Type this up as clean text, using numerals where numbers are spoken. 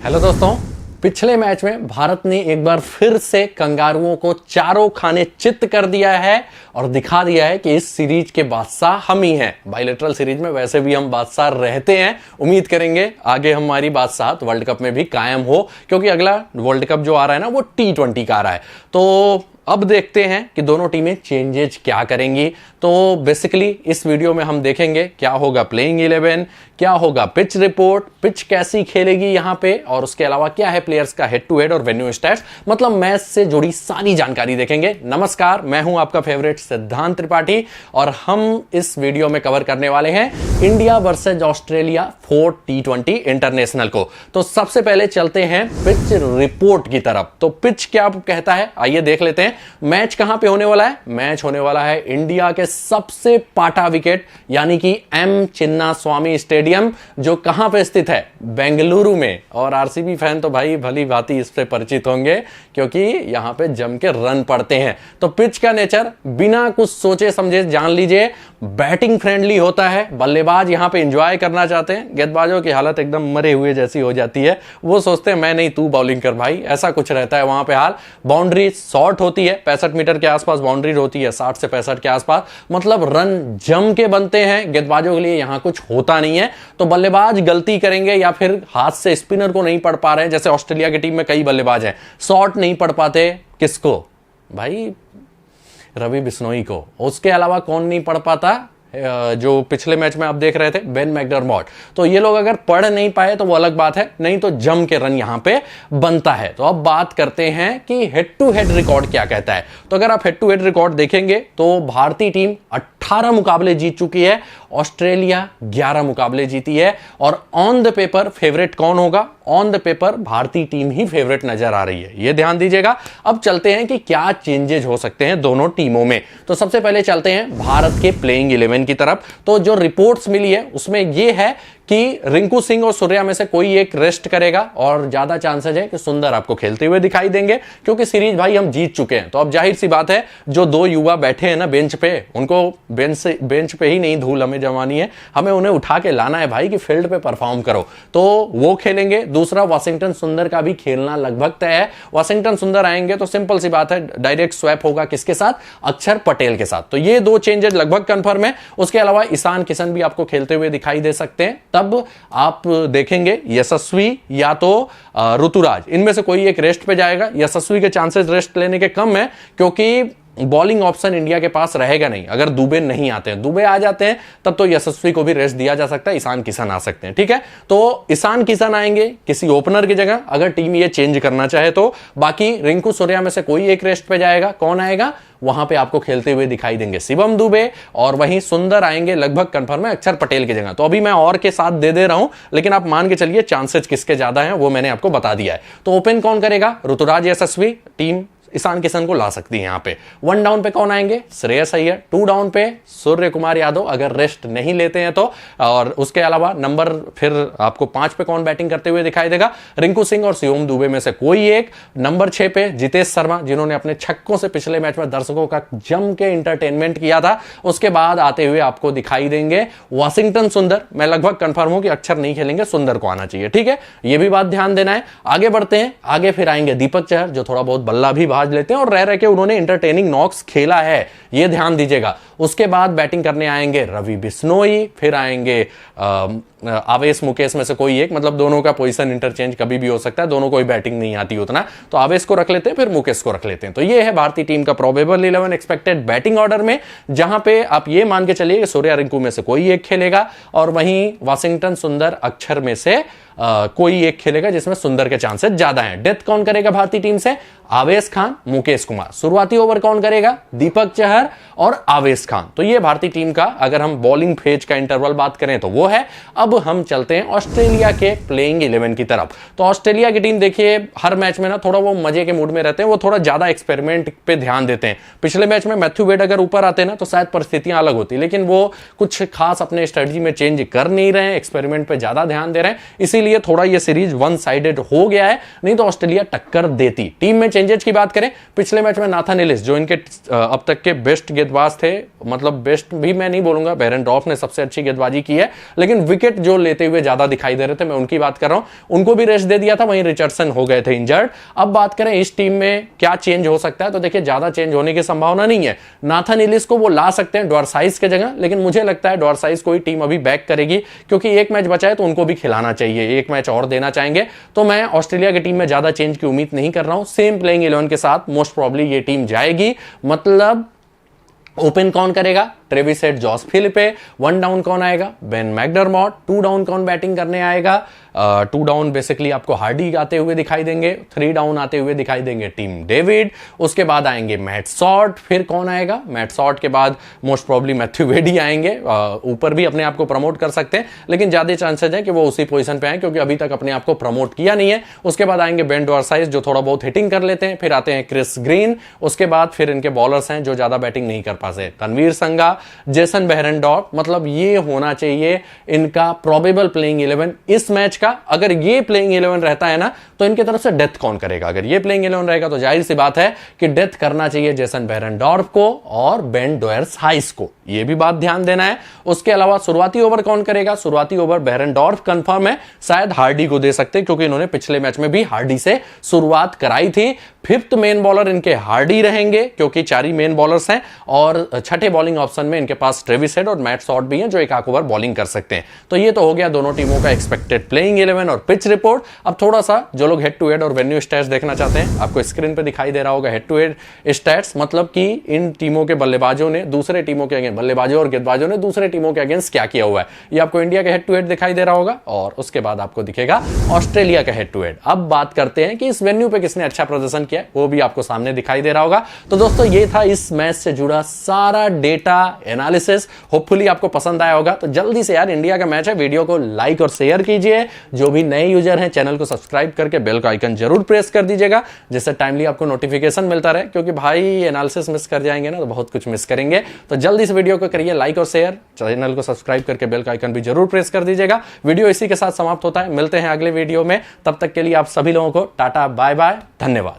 Hello दोस्तों, पिछले match में भारत ने एक बार फिर से कंगारुओं को चारों खाने चित्त कर दिया है और दिखा दिया है कि इस सीरीज के बादशाह हम ही हैं। बायलैटरल सीरीज में वैसे भी हम बादशाह रहते हैं, उम्मीद करेंगे आगे हमारी बादशाहत वर्ल्ड कप में भी कायम हो, क्योंकि अगला वर्ल्ड कप जो आ रहा है ना वो T20 का आ रहा है। तो अब देखते हैं कि दोनों टीमें चेंजेज क्या करेंगी। तो बेसिकली इस वीडियो में हम देखेंगे क्या होगा प्लेइंग 11, क्या होगा पिच रिपोर्ट, पिच कैसी खेलेगी यहां पे, और उसके अलावा क्या है प्लेयर्स का हेड टू हेड और वेन्यू स्टैट्स, मतलब मैच से जुड़ी सारी जानकारी देखेंगे। नमस्कार, मैं हूं आपका फेवरेट सिद्धांत त्रिपाठी और हम इस वीडियो में कवर करने वाले हैं India versus Australia 4 T20 international को। तो सबसे पहले चलते हैं पिच रिपोर्ट की तरफ। तो पिच क्या कहता है आइए देख लेते हैं। मैच कहां पे होने वाला है? मैच होने वाला है इंडिया के सबसे पाटा विकेट यानी कि एम चिन्नास्वामी स्टेडियम, जो कहां पे स्थित है? बेंगलुरु में। और आरसीबी फैन तो भाई भली भांति इससे परिचित होंगे क्योंकि यहां पे जम के रन पड़ते हैं। तो पिच का नेचर बिना कुछ सोचे समझे जान लीजिए, बैटिंग फ्रेंडली होता है। बल्लेबाज यहां पे एंजॉय करना चाहते हैं, गेंदबाजों की हालत एकदम मरे हुए जैसी हो जाती है, वो सोचते हैं मैं नहीं तू बॉलिंग कर भाई, ऐसा कुछ रहता है वहां पे हाल। बाउंड्री शॉर्ट होती है, 65 मीटर के आसपास बाउंड्री होती है, 60 से 65 के आसपास, मतलब रन जम के बनते हैं। गेंदबाजों के लिए यहां कुछ होता नहीं है। तो बल्लेबाज गलती करेंगे या फिर हाथ से स्पिनर को नहीं पढ़ पा रहे हैं, जैसे ऑस्ट्रेलिया की टीम में कई बल्लेबाज हैं, शॉट नहीं पढ़ पाते, किसको भाई? रवि बिश्नोई को। उसके अलावा कौन नहीं पढ़ पाता? जो पिछले मैच में आप देख रहे थे बेन मैकडरमॉट। तो ये लोग अगर पढ़ नहीं पाए तो वो अलग बात है, नहीं तो जम के रन यहां पे बनता है। तो अब बात करते हैं कि हेड टू हेड रिकॉर्ड क्या कहता है। तो अगर आप हेड टू हेड रिकॉर्ड देखेंगे तो भारतीय टीम 18 मुकाबले जीत चुकी है, ऑस्ट्रेलिया 11 मुकाबले जीती है। और ऑन द पेपर फेवरेट कौन होगा? ऑन द पेपर भारतीय टीम ही फेवरेट नजर आ रही है, ये ध्यान दीजिएगा। अब चलते हैं कि क्या चेंजेस हो सकते हैं दोनों टीमों में। तो सबसे पहले चलते हैं भारत के प्लेइंग 11 की तरफ। तो जो रिपोर्ट्स मिली है उसमें यह है कि रिंकू सिंह और सूर्या में से कोई एक रेस्ट करेगा और ज्यादा चांसेस है कि सुंदर आपको खेलते हुए दिखाई देंगे, क्योंकि सीरीज भाई हम जीत चुके हैं। तो अब जाहिर सी बात है जो दो युवा बैठे हैं ना बेंच पे, उनको बेंच पे ही नहीं धूल हमें जमानी है, हमें उन्हें उठा के लाना है भाई कि फील्ड पे परफॉर्म करो। तो वो खेलेंगे। दूसरा, वाशिंगटन सुंदर का भी खेलना लगभग तय है। वाशिंगटन सुंदर आएंगे तो सिंपल सी बात है डायरेक्ट स्वैप होगा किसके साथ? अक्षर पटेल के साथ। तो ये दो चेंजेस लगभग कंफर्म है। उसके अलावा ईशान किशन भी आपको खेलते हुए दिखाई दे सकते हैं। तब आप देखेंगे यशस्वी या तो ऋतुराज, इनमें से कोई एक रेस्ट पे जाएगा। यशस्वी के चांसेस रेस्ट लेने के कम है क्योंकि बॉलिंग ऑप्शन इंडिया के पास रहेगा नहीं। अगर दुबे नहीं आते हैं, दुबे आ जाते हैं तब तो यशस्वी को भी रेस्ट दिया जा सकता है, ईशान किशन आ सकते हैं, ठीक है। तो ईशान किशन आएंगे किसी ओपनर की जगह अगर टीम ये चेंज करना चाहे तो। बाकी रिंकू सूर्या में से कोई एक रेस्ट पे जाएगा। कौन आएगा? वहां पे आपको खेलते हुए दिखाई देंगे शिवम दुबे, और वहीं सुंदर आएंगे लगभग कंफर्म है अक्षर पटेल की जगह। तो अभी मैं और के साथ दे रहा हूं, लेकिन आप मान के चलिए चांसेस किसके ज्यादा हैं वो मैंने आपको बता दिया है। तो ओपन कौन करेगा? ऋतुराज यशस्वी। टीम ईशान किशन को ला सकती है यहां पे। 1 डाउन पे कौन आएंगे? श्रेयस अय्यर। 2 डाउन पे सूर्य कुमार यादव अगर रेस्ट नहीं लेते हैं तो। और उसके अलावा नंबर फिर आपको 5 पे कौन बैटिंग करते हुए दिखाई देगा? रिंकू सिंह और शिवम दुबे में से कोई एक। नंबर 6 पे जितेश शर्मा, जिन्होंने अपने छक्कों से पिछले मैच में दर्शकों का जम के इंटरटेनमेंट किया था। उसके बाद आते हुए आपको दिखाई देंगे वाशिंगटन सुंदर। मैं लगभग कंफर्म हूं कि अक्षर नहीं खेलेंगे, सुंदर को आना चाहिए, ठीक है। यह भी बात ध्यान देना है। आगे बढ़ते हैं, आगे फिर आएंगे दीपक चहर, जो थोड़ा बहुत बल्ला भी लेते हैं और रह के उन्होंने एंटरटेनिंग नॉक्स खेला है, यह ध्यान दीजिएगा। उसके बाद बैटिंग करने आएंगे रवि बिश्नोई, फिर आएंगे आवेश मुकेश में से कोई एक, मतलब दोनों का पोजीशन इंटरचेंज कभी भी हो सकता है, दोनों को ही बैटिंग नहीं आती उतना, तो आवेश को रख लेते हैं फिर मुकेश को रख लेते हैं। तो ये है भारतीय टीम का प्रोबेबल 11 एक्सपेक्टेड बैटिंग ऑर्डर में, जहां पे आप ये मान के चलिए कि सूर्या रिंकू में से कोई एक खेलेगा और वहीं वाशिंगटन सुंदर अक्षर में से कोई एक खेलेगा, जिसमें सुंदर के चांसेस ज्यादा हैं। डेथ कौन करेगा भारतीय टीम से? आवेश खान, मुकेश कुमार। शुरुआती ओवर कौन करेगा? दीपक चहर और आवेश खान। तो ये भारतीय टीम का, अगर हम बॉलिंग फेज का इंटरवल बात करें तो वो है। अब हम चलते हैं ऑस्ट्रेलिया के प्लेइंग 11 की तरफ। तो ऑस्ट्रेलिया की टीम देखिए हर मैच में ना थोड़ा वो मजे के मूड में रहते हैं, वो थोड़ा ज्यादा एक्सपेरिमेंट पे ध्यान देते हैं। पिछले मैच में मैथ्यू वेड अगर ऊपर आते ना तो शायद परिस्थितियां अलग होती, लेकिन वो कुछ खास अपने स्ट्रेटजी में चेंज कर नहीं रहे हैं, एक्सपेरिमेंट पे ज्यादा ध्यान दे रहे हैं। इसीलिए इसीलिए थोड़ा ये सीरीज वन साइडेड हो गया है, नहीं तो ऑस्ट्रेलिया टक्कर देती। टीम में चेंजेस की बात करें, पिछले मैच में नाथन एलिस जो इनके अब तक के बेस्ट गेंदबाज थे, मतलब बेस्ट भी मैं नहीं बोलूंगा, बेरेंडॉर्फ ने सबसे अच्छी गेंदबाजी की है, लेकिन विकेट जो लेते हुए ज्यादा दिखाई दे रहे थे, मैं उनकी बात कर रहा हूं, उनको भी रेस्ट दे दिया था। वहीं रिचर्डसन हो गए थे इंजर्ड। अब बात करें इस टीम में क्या चेंज हो सकता है, तो देखिए ज्यादा चेंज होने की संभावना नहीं है। नाथन एलिस को वो ला सकते हैं डॉर्साइज के जगह, लेकिन मुझे लगता है डॉर्साइज को ही टीम अभी बैक करेगी, क्योंकि एक मैच बचा है तो उनको भी खिलाना चाहिए, एक मैच और देना चाहेंगे। तो मैं ऑस्ट्रेलिया की टीम में ज्यादा चेंज की उम्मीद नहीं कर रहा हूं। सेम प्लेइंग 11 के साथ मोस्ट प्रोबेबली ये टीम जाएगी। मतलब ओपन कौन करेगा? Travis Head, Josh Philippe. 1 down कौन आएगा? Ben McDermott. 2 डाउन कौन बैटिंग करने आएगा? 2 डाउन बेसिकली आपको हार्डी आते हुए दिखाई देंगे, 3 डाउन आते हुए दिखाई देंगे टीम डेविड। उसके बाद आएंगे मैट सॉर्ट। फिर कौन आएगा? मैट सॉर्ट के बाद मोस्ट प्रोबेबली मैथ्यू वेडी आएंगे। ऊपर भी अपने आप को प्रमोट कर सकते हैं, लेकिन ज्यादा चांसेस है कि वो उसी पोजीशन पे आए, क्योंकि अभी तक अपने आप को प्रमोट किया नहीं है। उसके बाद आएंगे बेन डॉर्साइज जो थोड़ा बहुत हिटिंग कर लेते हैं। फिर आते हैं क्रिस ग्रीन। उसके बाद फिर इनके बॉलर्स हैं जो ज्यादा बैटिंग नहीं कर पाते, तनवीर संगा, जेसन बेरेंडॉर्फ। मतलब ये होना चाहिए इनका प्रोबेबल प्लेइंग 11 इस मैच का। अगर ये प्लेइंग 11 रहता है ना, तो इनकी तरफ से डेथ कौन करेगा? अगर ये प्लेइंग 11 रहेगा तो जाहिर सी बात है कि डेथ करना चाहिए जेसन बेरेंडॉर्फ को और बेन डॉर्साइज को, ये भी बात ध्यान देना है। उसके अलावा शुरुआती ओवर कौन करेगा? शुरुआती ओवर बेरेंडॉर्फ कंफर्म है, शायद हार्डी को दे सकते, क्योंकि इन्होंने पिछले मैच में भी हार्डी से शुरुआत कराई थी। 5th मेन बॉलर इनके हार्डी रहेंगे, क्योंकि 4 ही मेन बॉलर्स हैं, और छठे बॉलिंग ऑप्शन में इनके पास ट्रेविस हेड और मैट सॉर्ट भी हैं जो एक आख ओवर बॉलिंग कर सकते हैं। तो ये तो हो गया दोनों टीमों का एक्सपेक्टेड प्लेइंग 11 और पिच रिपोर्ट। अब थोड़ा सा जो लोग हेड टू हेड और वेन्यू स्टैट्स देखना चाहते हैं, आपको स्क्रीन पे दिखाई दे रहा होगा हेड टू हेड स्टैट्स। मतलब कि इन टीमों के बल्लेबाजों ने दूसरे टीमों के अगेंस्ट, बल्लेबाजों और गेंदबाजों ने दूसरे टीमों के अगेंस्ट क्या किया हुआ है, ये आपको इंडिया का हेड टू हेड दिखाई दे रहा होगा, और उसके बाद आपको दिखेगा ऑस्ट्रेलिया का हेड टू हेड। अब बात करते हैं कि इस वेन्यू पे किसने अच्छा प्रदर्शन किया, वो भी आपको सामने दिखाई दे रहा होगा। तो दोस्तों ये था इस मैच से जुड़ा सारा डेटा एनालिसिस। होपफुली आपको पसंद आया होगा। तो जल्दी से यार, इंडिया का मैच है, वीडियो को लाइक और शेयर कीजिए। जो भी नए यूजर हैं चैनल को सब्सक्राइब करके बेल का आइकन जरूर प्रेस कर दीजिएगा, जिससे टाइमली आपको नोटिफिकेशन मिलता रहे, क्योंकि भाई एनालिसिस मिस कर जाएंगे ना तो बहुत कुछ मिस करेंगे। तो जल्दी से वीडियो को करिए लाइक और शेयर, चैनल को सब्सक्राइब करके बेल का आइकन भी जरूर प्रेस कर दीजिएगा। वीडियो इसी के साथ समाप्त होता है, मिलते हैं अगले वीडियो में। तब तक के लिए आप सभी लोगों को टाटा बाय बाय, धन्यवाद।